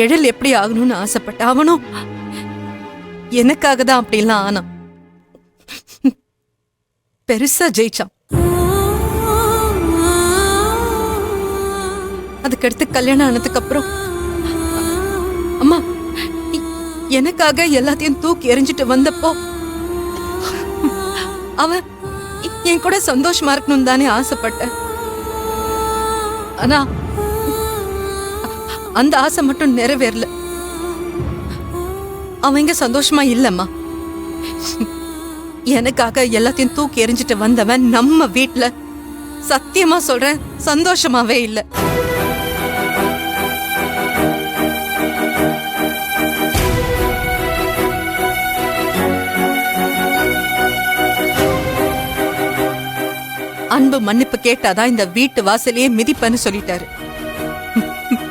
எழில் எப்படி ஆகணும்னு ஆசைப்பட்ட அவனும் எனக்காக தான் அப்படிலாம் ஆனான். பெருசா ஜெயிச்சான். அதுக்கடுத்து கல்யாணம் ஆனதுக்கு அப்புறம் அம்மா எனக்காக எல்லாத்தையும் தூக்கி எறிஞ்சிட்டு வந்தப்போ அவன் என் கூட சந்தோஷமா இருக்கணும் தானே ஆசைப்பட்ட. ஆனா அந்த ஆசை மட்டும் நிறைவேறல. அவங்க சந்தோஷமா இல்லம்மா. எனக்காக எல்லாத்தையும் தூக்கி எறிஞ்சிட்டு வந்தவன் நம்ம வீட்ல சத்தியமா சொல்றேன் சந்தோஷமாவே இல்ல. அன்பு மன்னிப்பு கேட்டாதான் இந்த வீட்டு வாசலையே மிதிப்பன்னு சொல்லிட்டாரு.